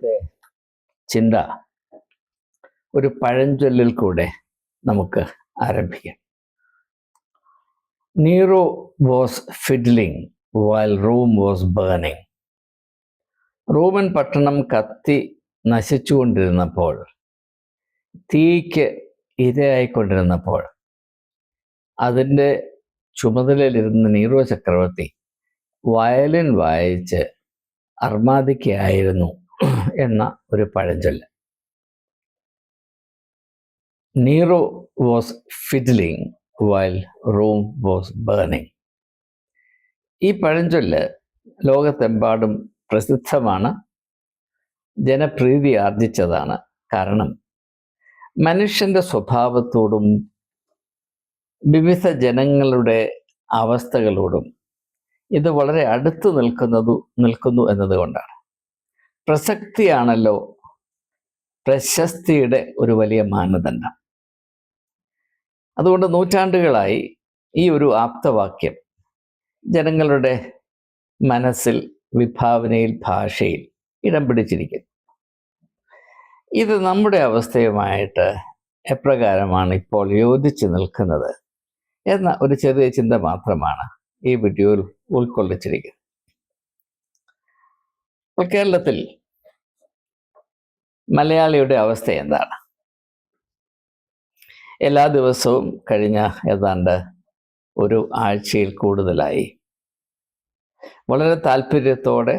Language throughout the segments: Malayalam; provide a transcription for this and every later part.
ഇന്നത്തെ ചിന്ത ഒരു പഴഞ്ചൊല്ലിൽ കൂടെ നമുക്ക് ആരംഭിക്കാം. Nero was fiddling while Rome was burning. Roman പട്ടണം കത്തി നശിച്ചുകൊണ്ടിരുന്നപ്പോൾ, തീയ്ക്ക് ഇരയായിക്കൊണ്ടിരുന്നപ്പോൾ, അതിൻ്റെ ചുമതലയിലിരുന്ന നീറോ ചക്രവർത്തി വയലിൻ വായിച്ച് അർമാദിക്കുകയായിരുന്നു എന്ന ഒരു പഴഞ്ചൊല്ല്. Nero was fiddling while Rome was burning. ഈ പഴഞ്ചൊല്ല് ലോകത്തെമ്പാടും പ്രസിദ്ധമാണ്, ജനപ്രീതി ആർജിച്ചതാണ്. കാരണം മനുഷ്യൻ്റെ സ്വഭാവത്തോടും വിവിധ ജനങ്ങളുടെ അവസ്ഥകളോടും ഇത് വളരെ അടുത്ത് നിൽക്കുന്നു എന്നതുകൊണ്ടാണ്. പ്രസക്തിയാണല്ലോ പ്രശസ്തിയുടെ ഒരു വലിയ മാനദണ്ഡം. അതുകൊണ്ട് നൂറ്റാണ്ടുകളായി ഈ ഒരു ആപ്തവാക്യം ജനങ്ങളുടെ മനസ്സിൽ, വിഭാവനയിൽ, ഭാഷയിൽ ഇടം പിടിച്ചിരിക്കുന്നു. ഇത് നമ്മുടെ അവസ്ഥയുമായിട്ട് എപ്രകാരമാണ് ഇപ്പോൾ യോജിച്ച് നിൽക്കുന്നത് എന്ന ഒരു ചെറിയ ചിന്ത മാത്രമാണ് ഈ വീഡിയോയിൽ ഉൾക്കൊള്ളിച്ചിരിക്കുന്നത്. ഇപ്പോൾ കേരളത്തിൽ മലയാളിയുടെ അവസ്ഥ എന്താണ്? എല്ലാ ദിവസവും കഴിഞ്ഞ ഏതാണ്ട് ഒരു ആഴ്ചയിൽ കൂടുതലായി വളരെ താല്പര്യത്തോടെ,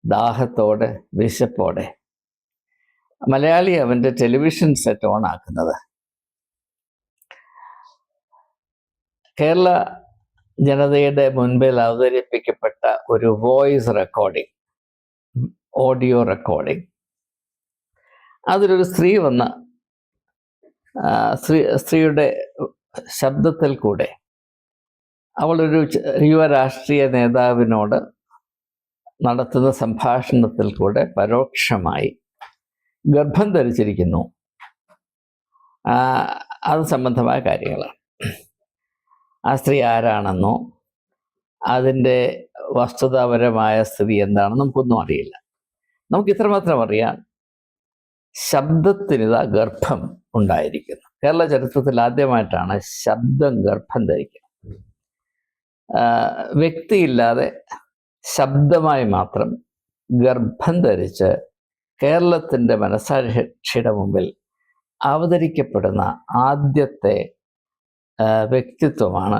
ദാഹത്തോടെ, വിശപ്പോടെ മലയാളി അവൻ്റെ ടെലിവിഷൻ സെറ്റ് ഓൺ ആക്കുന്നത് കേരള ജനതയുടെ മുൻപിൽ അവതരിപ്പിക്കപ്പെട്ട ഒരു വോയിസ് റെക്കോർഡിംഗ്, ഓഡിയോ റെക്കോർഡിംഗ്. അതിലൊരു സ്ത്രീ വന്ന സ്ത്രീയുടെ ശബ്ദത്തിൽ കൂടെ അവളൊരു യുവ രാഷ്ട്രീയ നേതാവിനോട് നടത്തുന്ന സംഭാഷണത്തിൽ കൂടെ പരോക്ഷമായി ഗർഭം ധരിച്ചിരിക്കുന്നു. അത് സംബന്ധമായ കാര്യങ്ങളാണ്. ആ സ്ത്രീ ആരാണെന്നോ അതിൻ്റെ വസ്തുതാപരമായ സ്ഥിതി എന്താണെന്ന് നമുക്കൊന്നും അറിയില്ല. നമുക്ക് ഇത്രമാത്രം അറിയാം, ശബ്ദത്തിനിതാ ഗർഭം ഉണ്ടായിരിക്കുന്നു. കേരള ചരിത്രത്തിൽ ആദ്യമായിട്ടാണ് ശബ്ദം ഗർഭം ധരിക്കുന്നത്. വ്യക്തിയില്ലാതെ ശബ്ദമായി മാത്രം ഗർഭം ധരിച്ച് കേരളത്തിൻ്റെ മനസാക്ഷിയുടെ മുമ്പിൽ അവതരിക്കപ്പെടുന്ന ആദ്യത്തെ വ്യക്തിത്വമാണ്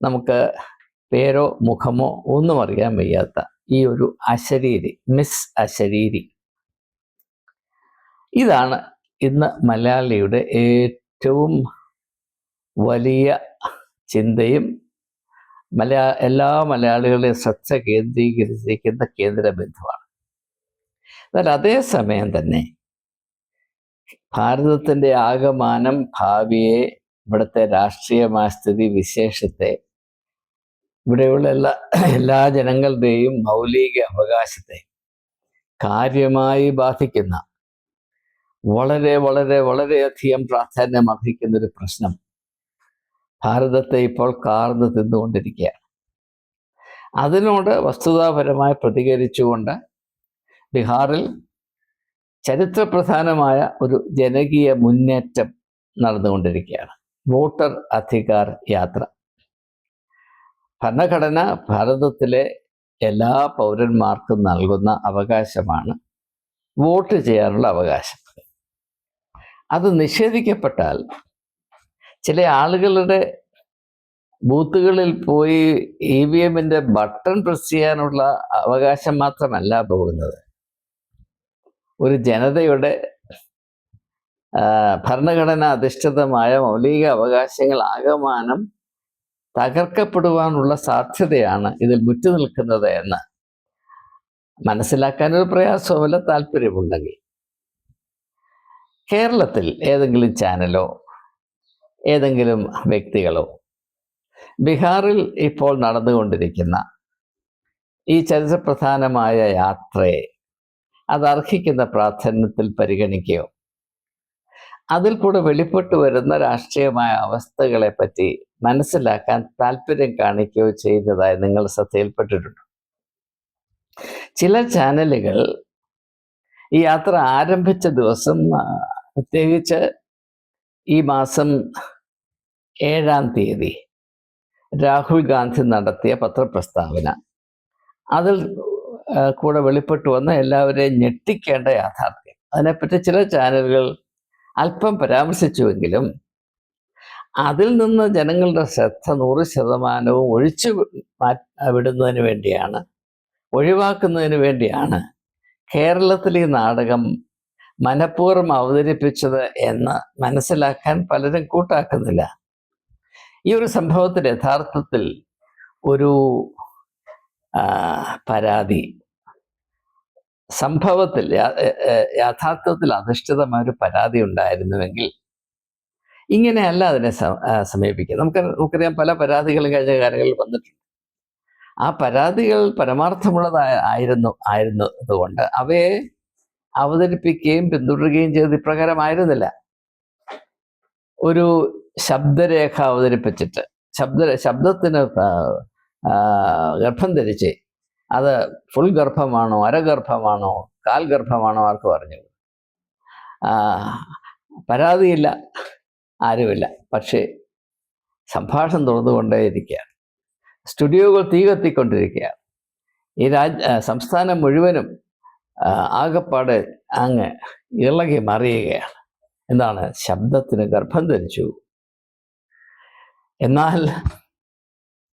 നമുക്ക് പേരോ മുഖമോ ഒന്നും അറിയാൻ വയ്യാത്ത ഈ ഒരു അശരീരി, മിസ് അശരീരി. ഇതാണ് ഇന്ന് മലയാളിയുടെ ഏറ്റവും വലിയ ചിന്തയും എല്ലാ മലയാളികളുടെയും ശ്രദ്ധ കേന്ദ്രീകരിച്ചിരിക്കുന്ന കേന്ദ്ര ബിന്ദുവാണ്. എന്നാൽ അതേസമയം തന്നെ ഭാരതത്തിൻ്റെ ആകമാനം ഭാവിയെ, ഇവിടുത്തെ രാഷ്ട്രീയമായ സ്ഥിതി വിശേഷത്തെ, ഇവിടെയുള്ള എല്ലാ ജനങ്ങളുടെയും മൗലിക അവകാശത്തെ കാര്യമായി ബാധിക്കുന്ന വളരെ വളരെ വളരെയധികം പ്രാധാന്യം അർഹിക്കുന്നൊരു പ്രശ്നം ഭാരതത്തെ ഇപ്പോൾ കാർന്ന് തിന്നുകൊണ്ടിരിക്കുകയാണ്. അതിനോട് വസ്തുതാപരമായി പ്രതികരിച്ചുകൊണ്ട് ബീഹാറിൽ ചരിത്രപ്രധാനമായ ഒരു ജനകീയ മുന്നേറ്റം നടന്നുകൊണ്ടിരിക്കുകയാണ്. വോട്ടർ അധികാർ യാത്ര. ഭരണഘടന ഭാരതത്തിലെ എല്ലാ പൗരന്മാർക്കും നൽകുന്ന അവകാശമാണ് വോട്ട് ചെയ്യാനുള്ള അവകാശം. അത് നിഷേധിക്കപ്പെട്ടാൽ ചില ആളുകളുടെ ബൂത്തുകളിൽ പോയി EVM-ൻ്റെ ബട്ടൺ പ്രസ് ചെയ്യാനുള്ള അവകാശം മാത്രമല്ല പോകുന്നത്, ഒരു ജനതയുടെ ഭരണഘടന അധിഷ്ഠിതമായ മൗലിക അവകാശങ്ങൾ ആകമാനം തകർക്കപ്പെടുവാനുള്ള സാധ്യതയാണ് ഇതിൽ മുറ്റു നിൽക്കുന്നത് എന്ന് മനസ്സിലാക്കാനൊരു പ്രയാസവുമില്ല, താല്പര്യമുണ്ടെങ്കിൽ. കേരളത്തിൽ ഏതെങ്കിലും ചാനലോ ഏതെങ്കിലും വ്യക്തികളോ ബീഹാറിൽ ഇപ്പോൾ നടന്നുകൊണ്ടിരിക്കുന്ന ഈ ചരിത്രപ്രധാനമായ യാത്രയെ അത് അർഹിക്കുന്ന പ്രാധാന്യത്തിൽ പരിഗണിക്കുകയോ അതിൽ കൂടെ വെളിപ്പെട്ടു വരുന്ന രാഷ്ട്രീയമായ അവസ്ഥകളെ പറ്റി മനസ്സിലാക്കാൻ താല്പര്യം കാണിക്കുകയോ ചെയ്തതായി നിങ്ങൾ ശ്രദ്ധയിൽപ്പെട്ടിട്ടുണ്ട്. ചില ചാനലുകൾ ഈ യാത്ര ആരംഭിച്ച ദിവസം പ്രത്യേകിച്ച് ഈ മാസം 7-ാം തീയതി രാഹുൽ ഗാന്ധി നടത്തിയ പത്രപ്രസ്താവന, അതിൽ കൂടെ വെളിപ്പെട്ടു വന്ന എല്ലാവരെയും ഞെട്ടിക്കേണ്ട യാഥാർത്ഥ്യം. അതിനെപ്പറ്റി ചില ചാനലുകൾ അല്പം പരാമർശിച്ചുവെങ്കിലും അതിൽ നിന്ന് ജനങ്ങളുടെ ശ്രദ്ധ 100% ഒഴിച്ചു വിടുന്നതിന് വേണ്ടിയാണ്, ഒഴിവാക്കുന്നതിന് വേണ്ടിയാണ് കേരളത്തിൽ ഈ നാടകം മനഃപൂർവ്വം അവതരിപ്പിച്ചത് എന്ന് മനസ്സിലാക്കാൻ പലരും കൂട്ടാക്കുന്നില്ല. ഈ ഒരു സംഭവത്തിൽ യഥാർത്ഥത്തിൽ ഒരു പരാതി, സംഭവത്തിൽ യാഥാർത്ഥ്യത്തിൽ അധിഷ്ഠിതമായ ഒരു പരാതി ഉണ്ടായിരുന്നുവെങ്കിൽ ഇങ്ങനെയല്ല അതിനെ സമീപിക്കുക. നമുക്കറിയാം, പല പരാതികളും കഴിഞ്ഞ കാലങ്ങളിൽ വന്നിട്ടുണ്ട്. ആ പരാതികൾ ആയിരുന്നതുകൊണ്ട് അവയെ അവതരിപ്പിക്കുകയും പിന്തുടരുകയും ചെയ്തത് ഇപ്രകാരമായിരുന്നില്ല. ഒരു ശബ്ദരേഖ അവതരിപ്പിച്ചിട്ട് ശബ്ദത്തിന് ഗർഭം ധരിച്ച് അത് ഫുൾ ഗർഭമാണോ, അരഗർഭമാണോ, കാൽ ഗർഭമാണോ ആർക്കും അറിഞ്ഞു. പരാതിയില്ല, ആരുമില്ല. പക്ഷേ സംഭാഷണം തുറന്നുകൊണ്ടേയിരിക്കുകയാണ്. സ്റ്റുഡിയോകൾ തീ കത്തിക്കൊണ്ടിരിക്കുകയാണ്. ഈ സംസ്ഥാനം മുഴുവനും ആകപ്പാടെ അങ്ങ് ഇളകി മറിയുകയാണ്. എന്താണ്? ശബ്ദത്തിന് ഗർഭം ധരിച്ചു. എന്നാൽ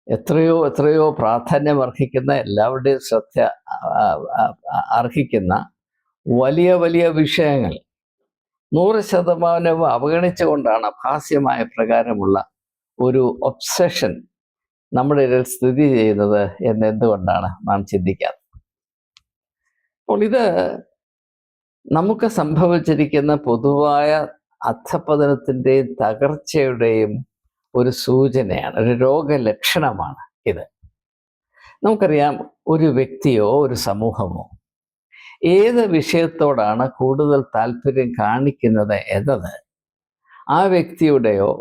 എത്രയോ എത്രയോ പ്രാധാന്യം അർഹിക്കുന്ന, എല്ലാവരുടെയും ശ്രദ്ധ അർഹിക്കുന്ന വലിയ വലിയ വിഷയങ്ങൾ 100% അവഗണിച്ചുകൊണ്ടാണ് അഭാസ്യമായ പ്രകാരമുള്ള ഒരു ഒബ്സഷൻ നമ്മുടെ ഇടയിൽ സ്ഥിതി ചെയ്യുന്നത് എന്ന് എന്തുകൊണ്ടാണ് നാം ചിന്തിക്കാറ്? അപ്പോൾ ഇത് നമുക്ക് സംഭവിച്ചിരിക്കുന്ന പൊതുവായ അധഃപതനത്തിൻ്റെയും തകർച്ചയുടെയും ഒരു സൂചനയാണ്, ഒരു രോഗലക്ഷണമാണ് ഇത്. നമുക്കറിയാം, ഒരു വ്യക്തിയോ ഒരു സമൂഹമോ ഏത് വിഷയത്തോടാണ് കൂടുതൽ താല്പര്യം കാണിക്കുന്നത് എന്നത് ആ വ്യക്തിയുടെയോ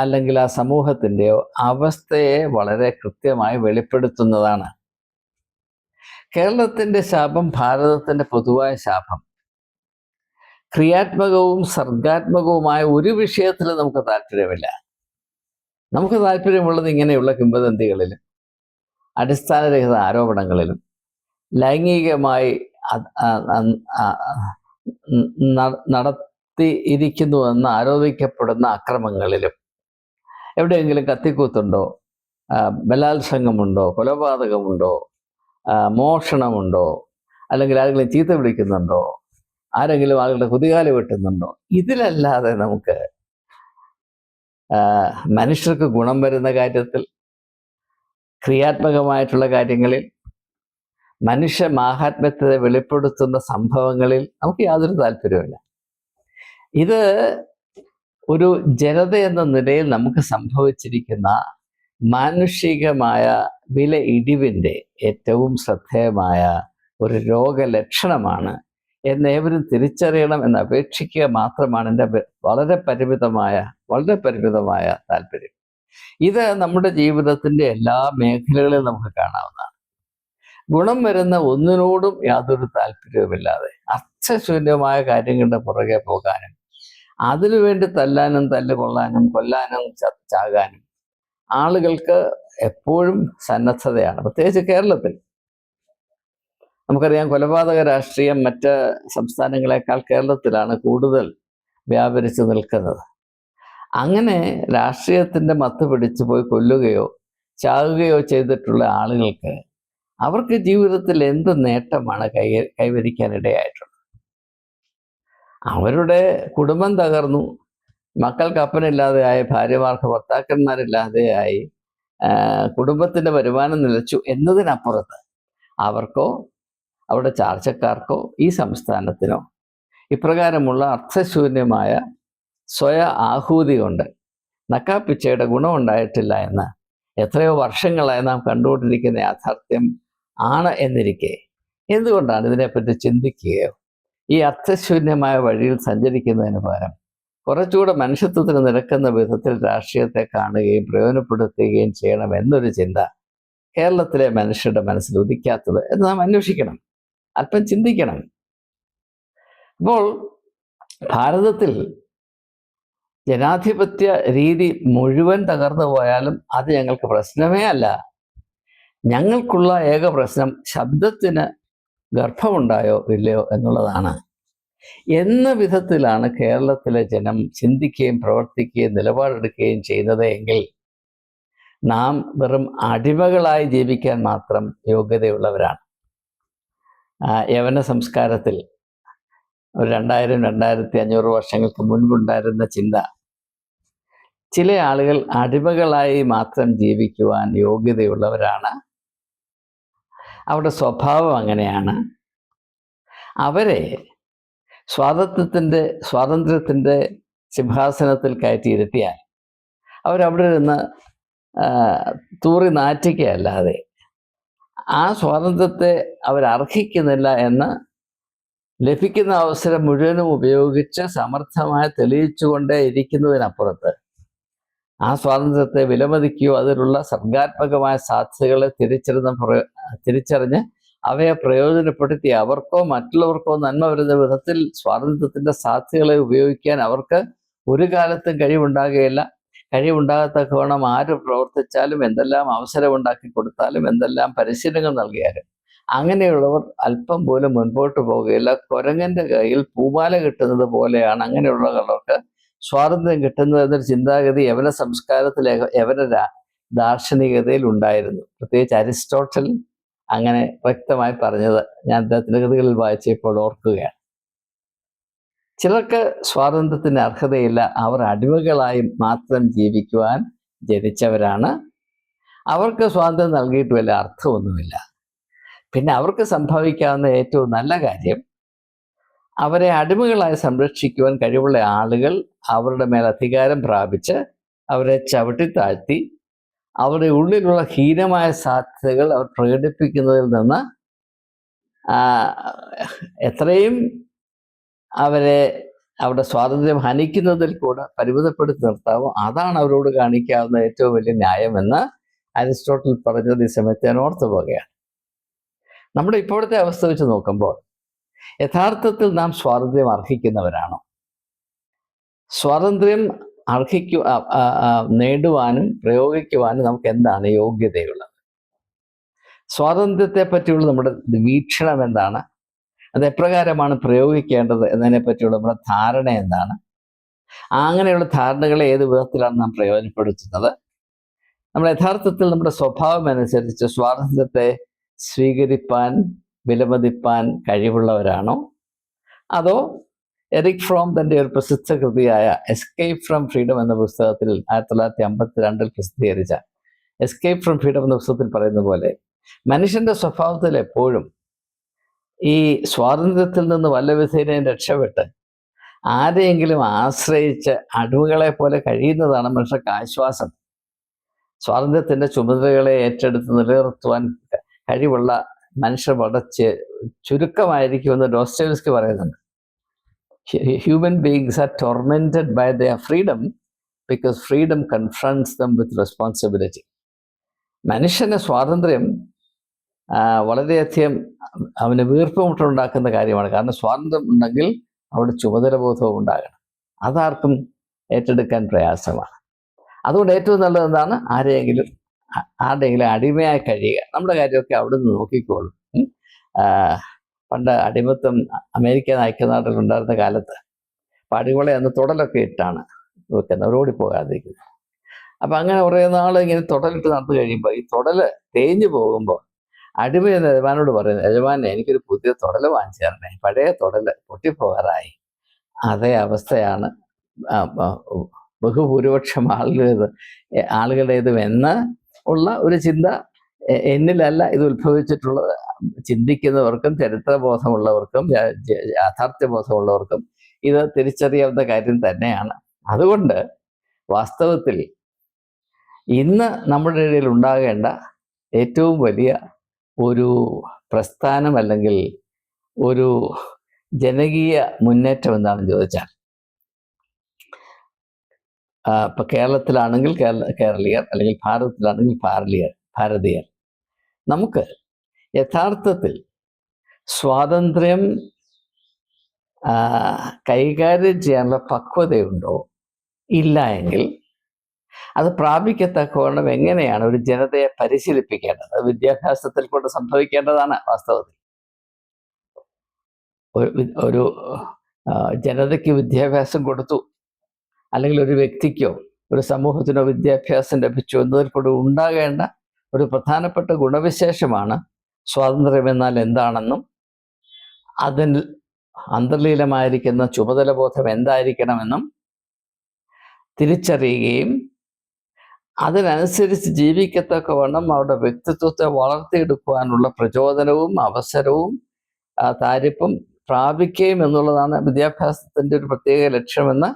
അല്ലെങ്കിൽ ആ സമൂഹത്തിൻ്റെയോ അവസ്ഥയെ വളരെ കൃത്യമായി വെളിപ്പെടുത്തുന്നതാണ്. കേരളത്തിൻ്റെ ശാപം, ഭാരതത്തിൻ്റെ പൊതുവായ ശാപം, ക്രിയാത്മകവും സർഗാത്മകവുമായ ഒരു വിഷയത്തിൽ നമുക്ക് താല്പര്യമില്ല. നമുക്ക് താല്പര്യമുള്ളത് ഇങ്ങനെയുള്ള കിംവദന്തികളിലും അടിസ്ഥാനരഹിത ആരോപണങ്ങളിലും ലൈംഗികമായി നടത്തിയിരിക്കുന്നുവെന്ന് ആരോപിക്കപ്പെടുന്ന അക്രമങ്ങളിലും, എവിടെയെങ്കിലും കത്തിക്കൂത്തുണ്ടോ, ബലാത്സംഗമുണ്ടോ, കൊലപാതകമുണ്ടോ, മോഷണമുണ്ടോ, അല്ലെങ്കിൽ ആരെങ്കിലും ചീത്ത വിളിക്കുന്നുണ്ടോ, ആരെങ്കിലും ആളുകളുടെ കുതികാല് വെട്ടുന്നുണ്ടോ, ഇതിലല്ലാതെ നമുക്ക് മനുഷ്യർക്ക് ഗുണം വരുന്ന കാര്യത്തിൽ, ക്രിയാത്മകമായിട്ടുള്ള കാര്യങ്ങളിൽ, മനുഷ്യ മാഹാത്മ്യത്തെ വെളിപ്പെടുത്തുന്ന സംഭവങ്ങളിൽ നമുക്ക് യാതൊരു താല്പര്യവുമില്ല. ഇത് ഒരു ജനത എന്ന നിലയിൽ നമുക്ക് സംഭവിച്ചിരിക്കുന്ന മാനുഷികമായ വില ഇടിവിൻ്റെ ഏറ്റവും ശ്രദ്ധേയമായ ഒരു രോഗലക്ഷണമാണ് എന്ന് ഏവരും തിരിച്ചറിയണം എന്ന് അപേക്ഷിക്കുക മാത്രമാണ് എൻ്റെ വളരെ പരിമിതമായ താല്പര്യം. ഇത് നമ്മുടെ ജീവിതത്തിൻ്റെ എല്ലാ മേഖലകളിലും നമുക്ക് കാണാവുന്നതാണ്. ഗുണം വരുന്ന ഒന്നിനോടും യാതൊരു താല്പര്യവുമില്ലാതെ അർത്ഥശൂന്യമായ കാര്യങ്ങളുടെ പുറകെ പോകാനും അതിനുവേണ്ടി തല്ലാനും തല്ലുകൊള്ളാനും കൊല്ലാനും ചാകാനും ആളുകൾക്ക് എപ്പോഴും സന്നദ്ധതയാണ്. പ്രത്യേകിച്ച് കേരളത്തിൽ നമുക്കറിയാം, കൊലപാതക രാഷ്ട്രീയം മറ്റ് സംസ്ഥാനങ്ങളെക്കാൾ കേരളത്തിലാണ് കൂടുതൽ വ്യാപരിച്ചു നിൽക്കുന്നത്. അങ്ങനെ രാഷ്ട്രീയത്തിൻ്റെ മത്ത് പിടിച്ചു പോയി കൊല്ലുകയോ ചാകുകയോ ചെയ്തിട്ടുള്ള ആളുകൾക്ക് അവർക്ക് ജീവിതത്തിൽ എന്ത് നേട്ടമാണ് കൈവരിക്കാനിടയായിട്ടുള്ളത്? അവരുടെ കുടുംബം തകർന്നു, മക്കൾക്ക് അപ്പനില്ലാതെയായി, ഭാര്യമാർക്ക് ഭർത്താക്കന്മാരില്ലാതെയായി, കുടുംബത്തിൻ്റെ വരുമാനം നിലച്ചു എന്നതിനപ്പുറത്ത് അവർക്കോ അവരുടെ ചാർച്ചക്കാർക്കോ ഈ സംസ്ഥാനത്തിനോ ഇപ്രകാരമുള്ള അർത്ഥശൂന്യമായ സ്വയ ആഹൂതി കൊണ്ട് നക്കാപ്പിച്ചയുടെ ഗുണമുണ്ടായിട്ടില്ല എന്ന് എത്രയോ വർഷങ്ങളായി നാം കണ്ടുകൊണ്ടിരിക്കുന്ന യാഥാർത്ഥ്യം ആണ് എന്നിരിക്കെ എന്തുകൊണ്ടാണ് ഇതിനെപ്പറ്റി ചിന്തിക്കുകയോ ഈ അർത്ഥശൂന്യമായ വഴിയിൽ സഞ്ചരിക്കുന്നതിന് പകരം കുറച്ചുകൂടെ മനുഷ്യത്വത്തിന് നിരക്കുന്ന വിധത്തിൽ രാഷ്ട്രീയത്തെ കാണുകയും പ്രയോജനപ്പെടുത്തുകയും ചെയ്യണം എന്നൊരു ചിന്ത കേരളത്തിലെ മനുഷ്യരുടെ മനസ്സിൽ ഉദിക്കാത്തത് എന്ന് നാം അന്വേഷിക്കണം, അല്പം ചിന്തിക്കണം. അപ്പോൾ ഭാരതത്തിൽ ജനാധിപത്യ രീതി മുഴുവൻ തകർന്നു പോയാലും അത് ഞങ്ങൾക്ക് പ്രശ്നമേ അല്ല. ഞങ്ങൾക്കുള്ള ഏക പ്രശ്നം ശബ്ദത്തിന് ഗർഭമുണ്ടായോ ഇല്ലയോ എന്നുള്ളതാണ് എന്ന വിധത്തിലാണ് കേരളത്തിലെ ജനം ചിന്തിക്കുകയും പ്രവർത്തിക്കുകയും നിലപാടെടുക്കുകയും ചെയ്യുന്നത് എങ്കിൽ നാം വെറും അടിമകളായി ജീവിക്കാൻ മാത്രം യോഗ്യതയുള്ളവരാണ്. യവന സംസ്കാരത്തിൽ ഒരു 2000-2500 വർഷങ്ങൾക്ക് മുൻപുണ്ടായിരുന്ന ചിന്ത, ചില ആളുകൾ അടിമകളായി മാത്രം ജീവിക്കുവാൻ യോഗ്യതയുള്ളവരാണ്, അവരുടെ സ്വഭാവം അങ്ങനെയാണ്, അവരെ സ്വാതന്ത്ര്യത്തിൻ്റെ സിംഹാസനത്തിൽ കയറ്റിയിരുത്തിയാൽ അവരവിടെ നിന്ന് തൂറി നാറ്റിക്കുകയല്ലാതെ ആ സ്വാതന്ത്ര്യത്തെ അവരർഹിക്കുന്നില്ല എന്ന് ലഭിക്കുന്ന അവസരം മുഴുവനും ഉപയോഗിച്ച് സമർത്ഥമായി തെളിയിച്ചുകൊണ്ടേ ഇരിക്കുന്നതിനപ്പുറത്ത് ആ സ്വാതന്ത്ര്യത്തെ വിലമതിക്കുകയോ അതിലുള്ള സർഗാത്മകമായ സാധ്യതകളെ തിരിച്ചറിഞ്ഞ് അവയെ പ്രയോജനപ്പെടുത്തി അവർക്കോ മറ്റുള്ളവർക്കോ നന്മ വരുന്ന വിധത്തിൽ സ്വാതന്ത്ര്യത്തിൻ്റെ സാധ്യതകളെ ഉപയോഗിക്കാൻ അവർക്ക് ഒരു കാലത്തും കഴിവുണ്ടാകുകയില്ല. കഴിവുണ്ടാകത്തക്കവണ്ണം ആര് പ്രവർത്തിച്ചാലും, എന്തെല്ലാം അവസരം ഉണ്ടാക്കി കൊടുത്താലും, എന്തെല്ലാം പരിശീലനങ്ങൾ നൽകിയാലും അങ്ങനെയുള്ളവർ അല്പം പോലും മുൻപോട്ട് പോവുകയില്ല. കുരങ്ങൻ്റെ കയ്യിൽ പൂമാല കിട്ടുന്നത് പോലെയാണ് അങ്ങനെയുള്ളവർക്ക് സ്വാതന്ത്ര്യം കിട്ടുന്നതെന്നൊരു ചിന്താഗതി യവന സംസ്കാരത്തിലെ യവന ദാർശനികതയിൽ ഉണ്ടായിരുന്നു. പ്രത്യേകിച്ച് അരിസ്റ്റോട്ടൽ അങ്ങനെ വ്യക്തമായി പറഞ്ഞത് ഞാൻ അദ്ദേഹത്തിൻ്റെ കൃതികളിൽ വായിച്ചപ്പോൾ ഓർക്കുകയാണ്. ചിലർക്ക് സ്വാതന്ത്ര്യത്തിന് അർഹതയില്ല, അവർ അടിമകളായി മാത്രം ജീവിക്കുവാൻ ജനിച്ചവരാണ്. അവർക്ക് സ്വാതന്ത്ര്യം നൽകിയിട്ട് വല്ല അർത്ഥമൊന്നുമില്ല. പിന്നെ അവർക്ക് സംഭവിക്കാവുന്ന ഏറ്റവും നല്ല കാര്യം, അവരെ അടിമകളായി സംരക്ഷിക്കുവാൻ കഴിവുള്ള ആളുകൾ അവരുടെ മേൽ അധികാരം പ്രാപിച്ച് അവരെ ചവിട്ടിത്താഴ്ത്തി അവരുടെ ഉള്ളിലുള്ള ഹീനമായ സാധ്യതകൾ അവർ പ്രകടിപ്പിക്കുന്നതിൽ നിന്ന് എത്രയും അവരെ അവരുടെ സ്വാതന്ത്ര്യം ഹനിക്കുന്നതിൽ കൂടെ പരിമിതപ്പെടുത്തി നിർത്താവോ, അതാണ് അവരോട് കാണിക്കാവുന്ന ഏറ്റവും വലിയ ന്യായമെന്ന് അരിസ്റ്റോട്ടിൽ പറഞ്ഞത് ഈ സമയത്ത് ഞാൻ ഓർത്തു പോകുകയാണ്. നമ്മുടെ ഇപ്പോഴത്തെ അവസ്ഥ വെച്ച് നോക്കുമ്പോൾ യഥാർത്ഥത്തിൽ നാം സ്വാതന്ത്ര്യം അർഹിക്കുന്നവരാണോ? സ്വാതന്ത്ര്യം നേടുവാനും പ്രയോഗിക്കുവാനും നമുക്ക് എന്താണ് യോഗ്യതയുള്ളത്? സ്വാതന്ത്ര്യത്തെ പറ്റിയുള്ള നമ്മുടെ വീക്ഷണം എന്താണ്? അത് എപ്രകാരമാണ് പ്രയോഗിക്കേണ്ടത് എന്നതിനെ പറ്റിയുള്ള നമ്മുടെ ധാരണ എന്താണ്? അങ്ങനെയുള്ള ധാരണകളെ ഏത് വിധത്തിലാണ് നാം പ്രയോജനപ്പെടുത്തുന്നത്? നമ്മൾ യഥാർത്ഥത്തിൽ നമ്മുടെ സ്വഭാവം അനുസരിച്ച് സ്വാതന്ത്ര്യത്തെ സ്വീകരിപ്പാൻ, വിലമതിപ്പാൻ കഴിവുള്ളവരാണോ? അതോ എറിക് ഫ്രോം തൻ്റെ ഒരു പ്രസിദ്ധ കൃതിയായ എസ്കേപ്പ് ഫ്രം ഫ്രീഡം എന്ന പുസ്തകത്തിൽ 1952 പ്രസിദ്ധീകരിച്ച എസ്കേപ്പ് ഫ്രം ഫ്രീഡം എന്ന പുസ്തകത്തിൽ പറയുന്ന പോലെ മനുഷ്യൻ്റെ സ്വഭാവത്തിൽ എപ്പോഴും ഈ സ്വാതന്ത്ര്യത്തിൽ നിന്ന് വല്ല വിധേനയും രക്ഷപ്പെട്ട് ആരെയെങ്കിലും ആശ്രയിച്ച് അടിമകളെ പോലെ കഴിയുന്നതാണ് മനുഷ്യർക്ക് ആശ്വാസം. സ്വാതന്ത്ര്യത്തിൻ്റെ ചുമതലകളെ ഏറ്റെടുത്ത് നിലനിർത്തുവാൻ കഴിവുള്ള മനുഷ്യർ വളരെ ചുരുക്കമായിരിക്കുമെന്ന് ഡോസ്റ്റോയവ്സ്കി പറയുന്നുണ്ട്. Human beings are tormented by their freedom because freedom confronts them with responsibility. മനുഷ്യന് സ്വാതന്ത്ര്യം വളരെയധികം അവന് വീർപ്പുമുട്ടുണ്ടാക്കുന്ന കാര്യമാണ്. കാരണം സ്വാതന്ത്ര്യം ഉണ്ടെങ്കിൽ അവിടെ ചുമതലബോധവും ഉണ്ടാകണം. അതാർക്കും ഏറ്റെടുക്കാൻ പ്രയാസമാണ്. അതുകൊണ്ട് ഏറ്റവും നല്ലത് എന്താണ്? ആരുടെയെങ്കിലും അടിമയായി കഴിയുക. നമ്മുടെ കാര്യമൊക്കെ അവിടെ നിന്ന് നോക്കിക്കോളും. പണ്ട് അടിമത്തം അമേരിക്കൻ ഐക്യനാട്ടിൽ ഉണ്ടായിരുന്ന കാലത്ത് അടിമകളെ അന്ന് തുടലൊക്കെ ഇട്ടാണ് വെക്കുന്നത്, ഓടിപ്പോകാതിരിക്കുന്നത്. അപ്പം അങ്ങനെ കുറേ നാൾ ഇങ്ങനെ തുടലിട്ട് നടന്നു കഴിയുമ്പോൾ ഈ തുടല് തേഞ്ഞു പോകുമ്പോൾ അടിമ എന്ന യജമാനോട് പറയുന്നത്, യജമാനെ എനിക്കൊരു പുതിയ തുടല് വാങ്ങിച്ചു തരണേ, പഴയ തുടല് പൊട്ടിപ്പോകാറായി. അതേ അവസ്ഥയാണ് ബഹുഭൂരിപക്ഷം ആളുകളുടേതും എന്ന് ഉള്ള ഒരു ചിന്ത എന്നിലല്ല ഇത് ഉത്ഭവിച്ചിട്ടുള്ളത്. ചിന്തിക്കുന്നവർക്കും ചരിത്രബോധമുള്ളവർക്കും യാഥാർത്ഥ്യബോധമുള്ളവർക്കും ഇത് തിരിച്ചറിയാവുന്ന കാര്യം തന്നെയാണ്. അതുകൊണ്ട് വാസ്തവത്തിൽ ഇന്ന് നമ്മുടെ ഇടയിൽ ഉണ്ടാകേണ്ട ഏറ്റവും വലിയ ഒരു പ്രസ്ഥാനം അല്ലെങ്കിൽ ഒരു ജനകീയ മുന്നേറ്റം എന്താണെന്ന് ചോദിച്ചാൽ, ഇപ്പം കേരളത്തിലാണെങ്കിൽ കേരളീയർ, അല്ലെങ്കിൽ ഭാരതത്തിലാണെങ്കിൽ ഭാരതീയർ, നമുക്ക് യഥാർത്ഥത്തിൽ സ്വാതന്ത്ര്യം കൈകാര്യം ചെയ്യാനുള്ള പക്വതയുണ്ടോ? ഇല്ല എങ്കിൽ അത് പ്രാപിക്കത്തക്കവണ്ണം എങ്ങനെയാണ് ഒരു ജനതയെ പരിശീലിപ്പിക്കേണ്ടത്? അത് വിദ്യാഭ്യാസത്തിൽ കൊണ്ട് സംഭവിക്കേണ്ടതാണ് വാസ്തവത്തിൽ. ഒരു ജനതയ്ക്ക് വിദ്യാഭ്യാസം കൊടുത്തു, അല്ലെങ്കിൽ ഒരു വ്യക്തിക്കോ ഒരു സമൂഹത്തിനോ വിദ്യാഭ്യാസം ലഭിച്ചു എന്നതിൽ കൂടെ ഉണ്ടാകേണ്ട ഒരു പ്രധാനപ്പെട്ട ഗുണവിശേഷമാണ് സ്വാതന്ത്ര്യം എന്നാൽ എന്താണെന്നും അതിൽ അന്തർലീനമായിരിക്കുന്ന ചുമതലബോധം എന്തായിരിക്കണമെന്നും തിരിച്ചറിയുകയും അതിനനുസരിച്ച് ജീവിക്കത്തക്കവണ്ണം അവരുടെ വ്യക്തിത്വത്തെ വളർത്തിയെടുക്കുവാനുള്ള പ്രചോദനവും അവസരവും താരിപ്പും പ്രാപിക്കുകയും എന്നുള്ളതാണ് വിദ്യാഭ്യാസത്തിൻ്റെ ഒരു പ്രത്യേക ലക്ഷ്യമെന്ന്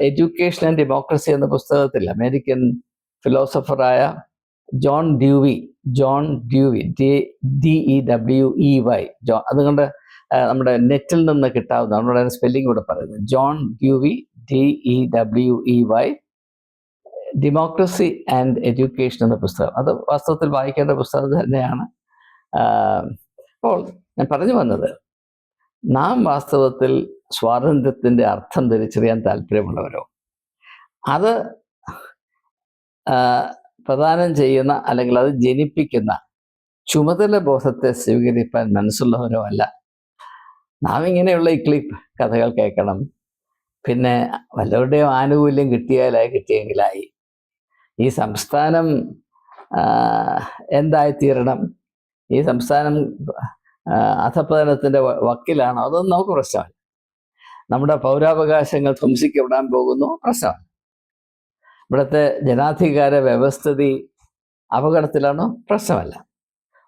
എഡ്യൂക്കേഷൻ ആൻഡ് ഡെമോക്രസി എന്ന പുസ്തകത്തിൽ അമേരിക്കൻ ഫിലോസഫറായ ജോൺ ഡ്യൂവി DEWEY അതുകൊണ്ട് നമ്മുടെ നെറ്റിൽ നിന്ന് കിട്ടാവുന്ന, നമ്മുടെ സ്പെല്ലിംഗ് കൂടെ പറയുന്നത് John dewy DEWEY democracy and education എന്ന പുസ്തകം. അത് വാസ്തവത്തിൽ വായിക്കേണ്ട പുസ്തകം തന്നെയാണ്. അപ്പോൾ ഞാൻ പറഞ്ഞു വന്നത്, നാം വാസ്തവത്തിൽ സ്വാതന്ത്ര്യത്തിൻ്റെ അർത്ഥം തിരിച്ചറിയാൻ താല്പര്യമുള്ളവരോ അത് പ്രദാനം ചെയ്യുന്ന അല്ലെങ്കിൽ അത് ജനിപ്പിക്കുന്ന ചുമതല ബോധത്തെ സ്വീകരിക്കാൻ മനസ്സുള്ളവരോ അല്ല. നാം ഇങ്ങനെയുള്ള ഇക്ലിപ്പ് കഥകൾ കേൾക്കണം, പിന്നെ വല്ലവരുടെയും ആനുകൂല്യം കിട്ടിയെങ്കിലായി, ഈ സംസ്ഥാനം എന്തായിത്തീരണം, ഈ സംസ്ഥാനം അധപ്പതനത്തിൻ്റെ വക്കിലാണോ, അതൊന്നും നമുക്ക് പ്രശ്നമല്ല. നമ്മുടെ പൗരാവകാശങ്ങൾ ധ്വംസിക്കപ്പെടാൻ പോകുന്നു, പ്രശ്നമല്ല. ഇവിടുത്തെ ജനാധികാര വ്യവസ്ഥിതി അപകടത്തിലാണോ, പ്രശ്നമല്ല.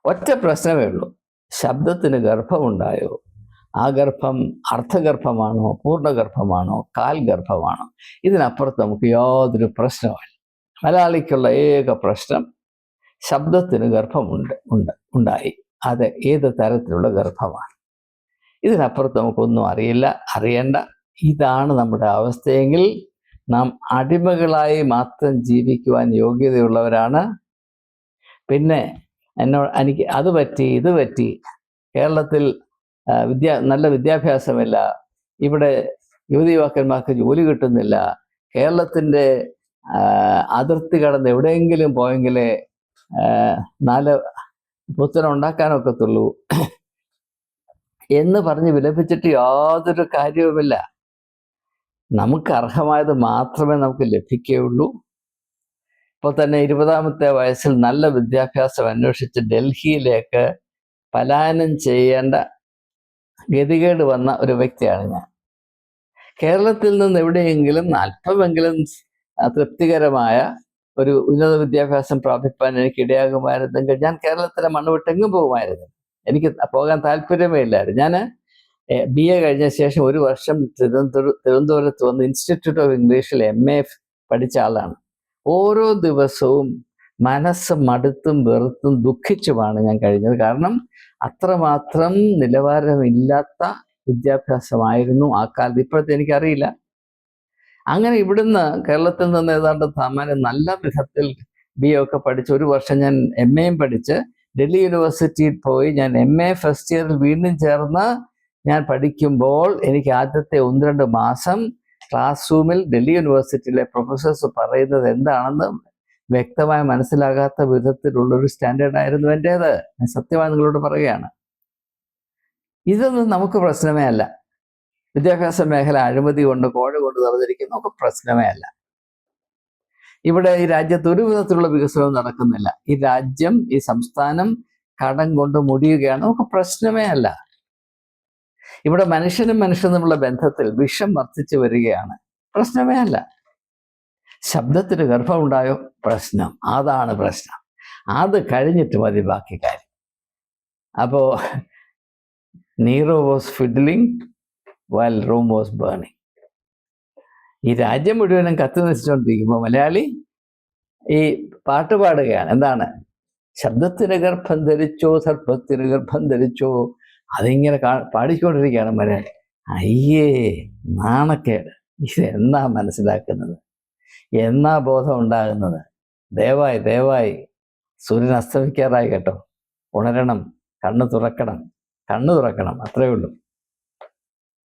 ഒറ്റ പ്രശ്നമേ ഉള്ളൂ, ശബ്ദത്തിന് ഗർഭമുണ്ടായോ, ആ ഗർഭം അർദ്ധഗർഭമാണോ, പൂർണ്ണഗർഭമാണോ, കാൽ ഗർഭമാണോ, ഇതിനപ്പുറത്ത് നമുക്ക് യാതൊരു പ്രശ്നമല്ല. മലയാളിക്കുള്ള ഏക പ്രശ്നം ശബ്ദത്തിന് ഉണ്ടായി, അത് ഏത് തരത്തിലുള്ള ഗർഭമാണ്. ഇതിനപ്പുറത്ത് നമുക്കൊന്നും അറിയണ്ട. ഇതാണ് നമ്മുടെ അവസ്ഥയെങ്കിൽ നാം അടിമകളായി മാത്രം ജീവിക്കുവാൻ യോഗ്യതയുള്ളവരാണ്. പിന്നെ എനിക്ക് അത് പറ്റി ഇത് പറ്റി, കേരളത്തിൽ നല്ല വിദ്യാഭ്യാസമില്ല, ഇവിടെ യുവതി യുവാക്കന്മാർക്ക് ജോലി കിട്ടുന്നില്ല, കേരളത്തിൻ്റെ അതിർത്തി കടന്ന് എവിടെയെങ്കിലും പോയെങ്കിലേ 4 പുത്തനം ഉണ്ടാക്കാനൊക്കത്തുള്ളൂ എന്ന് പറഞ്ഞ് വിലപിച്ചിട്ട് യാതൊരു കാര്യവുമില്ല. നമുക്ക് അർഹമായത് മാത്രമേ നമുക്ക് ലഭിക്കുകയുള്ളൂ. ഇപ്പോൾ തന്നെ 20-ാമത്തെ വയസ്സിൽ നല്ല വിദ്യാഭ്യാസം അന്വേഷിച്ച് ഡൽഹിയിലേക്ക് പലായനം ചെയ്യേണ്ട ഗതികേട് വന്ന ഒരു വ്യക്തിയാണ് ഞാൻ. കേരളത്തിൽ നിന്ന് എവിടെയെങ്കിലും അല്പമെങ്കിലും തൃപ്തികരമായ ഒരു ഉന്നത വിദ്യാഭ്യാസം പ്രാപിപ്പാൻ എനിക്ക് ഇടയാകുമായിരുന്നെങ്കിൽ ഞാൻ കേരളത്തിലെ മണ്ണ് വിട്ടെങ്ങും പോകുമായിരുന്നു. എനിക്ക് പോകാൻ താല്പര്യമേ ഇല്ലായിരുന്നു. ഞാൻ BA കഴിഞ്ഞ ശേഷം 1 വർഷം തിരുവനന്തപുരത്ത് വന്ന് ഇൻസ്റ്റിറ്റ്യൂട്ട് ഓഫ് ഇംഗ്ലീഷിൽ MA പഠിച്ച ആളാണ്. ഓരോ ദിവസവും മനസ്സ് മടുത്തും വെറുത്തും ദുഃഖിച്ചുമാണ് ഞാൻ കഴിഞ്ഞത്. കാരണം അത്രമാത്രം നിലവാരമില്ലാത്ത വിദ്യാഭ്യാസമായിരുന്നു ആ കാലത്ത്. ഇപ്പോഴത്തെ എനിക്കറിയില്ല. അങ്ങനെ ഇവിടുന്ന് കേരളത്തിൽ നിന്ന് ഏതാണ്ട് സാമാന്യം നല്ല വിധത്തിൽ BA ഒക്കെ പഠിച്ച് 1 വർഷം ഞാൻ MAയും പഠിച്ച് ഡൽഹി യൂണിവേഴ്സിറ്റിയിൽ പോയി ഞാൻ MA ഫസ്റ്റ് ഇയറിൽ വീണ്ടും ചേർന്ന് ഞാൻ പഠിക്കുമ്പോൾ എനിക്ക് ആദ്യത്തെ 1-2 മാസം ക്ലാസ് റൂമിൽ ഡൽഹി യൂണിവേഴ്സിറ്റിയിലെ പ്രൊഫസേഴ്സ് പറയുന്നത് എന്താണെന്ന് വ്യക്തമായി മനസ്സിലാകാത്ത വിധത്തിലുള്ളൊരു സ്റ്റാൻഡേർഡായിരുന്നു എൻ്റേത്. ഞാൻ സത്യമായി നിങ്ങളോട് പറയുകയാണ്. ഇതൊന്നും നമുക്ക് പ്രശ്നമേ അല്ല. വിദ്യാഭ്യാസ മേഖല അഴിമതി കൊണ്ട് കോഴ കൊണ്ട് നിറഞ്ഞിരിക്കുന്ന നമുക്ക് പ്രശ്നമേ അല്ല. ഇവിടെ ഈ രാജ്യത്ത് ഒരു വിധത്തിലുള്ള വികസനവും നടക്കുന്നില്ല. ഈ രാജ്യം, ഈ സംസ്ഥാനം കടം കൊണ്ട് മുടിയുകയാണ്, നമുക്ക് പ്രശ്നമേ അല്ല. ഇവിടെ മനുഷ്യനും തമ്മിലുള്ള ബന്ധത്തിൽ വിഷം വർദ്ധിച്ചു വരികയാണ്, പ്രശ്നമേ അല്ല. ശബ്ദത്തിന് ഗർഭമുണ്ടായോ, പ്രശ്നം, അതാണ് പ്രശ്നം. അത് കഴിഞ്ഞിട്ട് മതി ബാക്കി കാര്യം. അപ്പോൾ Nero was fiddling while Rome was burning. ഈ രാജ്യം മുഴുവനും കത്തി നശിച്ചുകൊണ്ടിരിക്കുമ്പോൾ മലയാളി ഈ പാട്ട് പാടുകയാണ്. എന്താണ്? ശബ്ദത്തിന് ഗർഭം ധരിച്ചോ, സർപ്പത്തിന് ഗർഭം ധരിച്ചോ, അതിങ്ങനെ പാടിക്കൊണ്ടിരിക്കുകയാണ് മലയാളി. അയ്യേ, നാണക്കേട്. ഇതെന്നാ മനസ്സിലാക്കുന്നത്, എന്നാ ബോധം ഉണ്ടാകുന്നത്? ദയവായി സൂര്യൻ അസ്തമിക്കാറായി കേട്ടോ, ഉണരണം, കണ്ണ് തുറക്കണം, അത്രയേ ഉള്ളൂ.